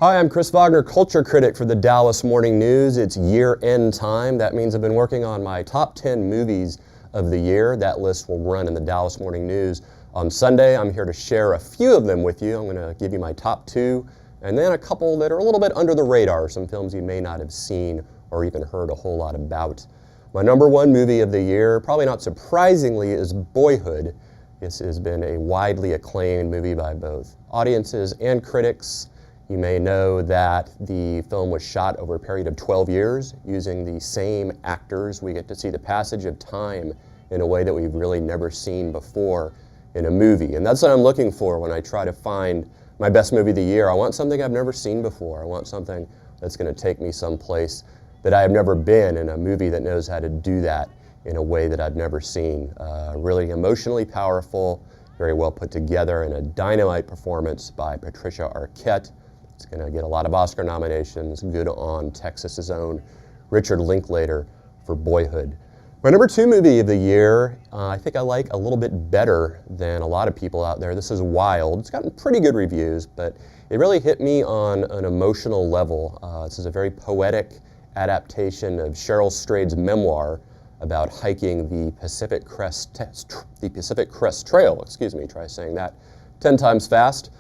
Hi, I'm Chris Vognar, culture critic for the Dallas Morning News. It's year-end time. That means I've been working on my top 10 movies of the year. That list will run in the Dallas Morning News on Sunday. I'm here to share a few of them with you. I'm going to give you my top two, and then a couple that are a little bit under the radar, some films you may not have seen or even heard a whole lot about. My number one movie of the year, probably not surprisingly, is Boyhood. This has been a widely acclaimed movie by both audiences and critics. You may know that the film was shot over a period of 12 years using the same actors. We get to see the passage of time in a way that we've really never seen before in a movie. And that's what I'm looking for when I try to find my best movie of the year. I want something I've never seen before. I want something that's going to take me someplace that I have never been, and a movie that knows how to do that in a way that I've never seen. Really emotionally powerful, very well put together, and a dynamite performance by Patricia Arquette. It's going to get a lot of Oscar nominations. Good on Texas's own Richard Linklater for Boyhood. My number two movie of the year, I think I like a little bit better than a lot of people out there. This is Wild. It's gotten pretty good reviews, but it really hit me on an emotional level. This is a very poetic adaptation of Cheryl Strayed's memoir about hiking the Pacific Crest Trail. Excuse me, try saying that 10 times fast.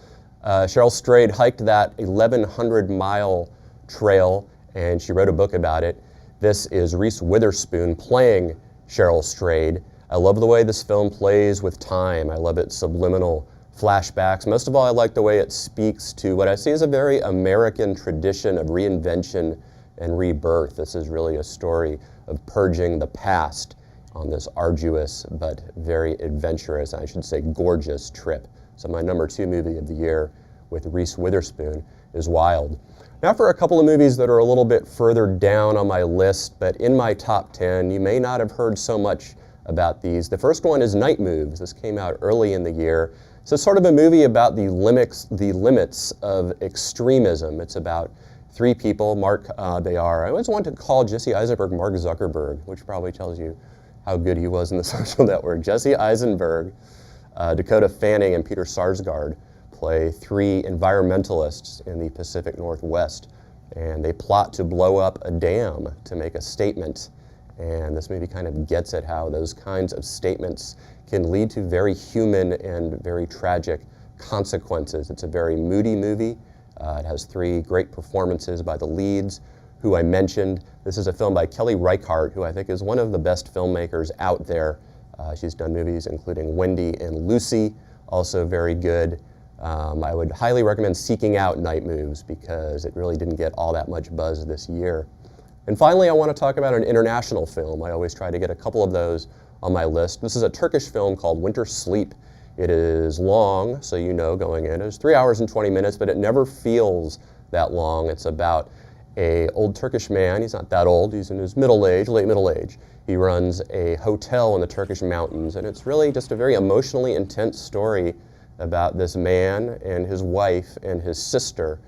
Cheryl Strayed hiked that 1,100-mile trail, and she wrote a book about it. This is Reese Witherspoon playing Cheryl Strayed. I love the way this film plays with time. I love its subliminal flashbacks. Most of all, I like the way it speaks to what I see as a very American tradition of reinvention and rebirth. This is really a story of purging the past on this arduous but very adventurous, I should say gorgeous trip. So my number two movie of the year with Reese Witherspoon is Wild. Now for a couple of movies that are a little bit further down on my list, but in my top 10, you may not have heard so much about these. The first one is Night Moves. This came out early in the year. So it's sort of a movie about the limits of extremism. It's about three people. I always want to call Jesse Eisenberg Mark Zuckerberg, which probably tells you how good he was in the social network. Jesse Eisenberg, Dakota Fanning, and Peter Sarsgaard play three environmentalists in the Pacific Northwest, and they plot to blow up a dam to make a statement. And this movie kind of gets at how those kinds of statements can lead to very human and very tragic consequences. It's a very moody movie. It has three great performances by the leads, who I mentioned. This is a film by Kelly Reichardt, who I think is one of the best filmmakers out there. She's done movies including Wendy and Lucy, also very good. I would highly recommend seeking out Night Moves because it really didn't get all that much buzz this year. And finally, I want to talk about an international film. I always try to get a couple of those on my list. This is a Turkish film called Winter Sleep. It is long, so you know going in. It's 3 hours and 20 minutes, but it never feels that long. It's about an old Turkish man. He's not that old. He's in his middle age, late middle age. He runs a hotel in the Turkish mountains, and it's really just a very emotionally intense story about this man and his wife and his sister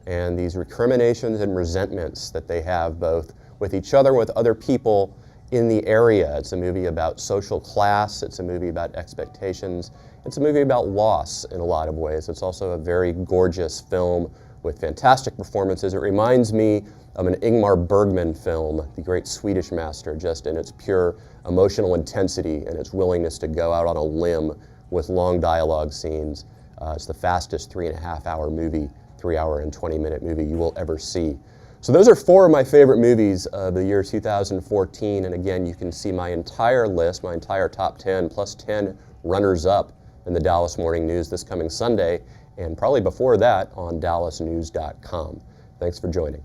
and these recriminations and resentments that they have both with each other, with other people in the area. It's a movie about social class. It's a movie about expectations. It's a movie about loss in a lot of ways. It's also a very gorgeous film with fantastic performances. It reminds me of an Ingmar Bergman film, the great Swedish master, just in its pure emotional intensity and its willingness to go out on a limb with long dialogue scenes. It's the fastest 3.5-hour movie, 3-hour and 20-minute movie you will ever see. So those are four of my favorite movies of the year 2014, and again, you can see my entire list, my entire top 10, plus 10 runners-up in the Dallas Morning News this coming Sunday, and probably before that on dallasnews.com. Thanks for joining.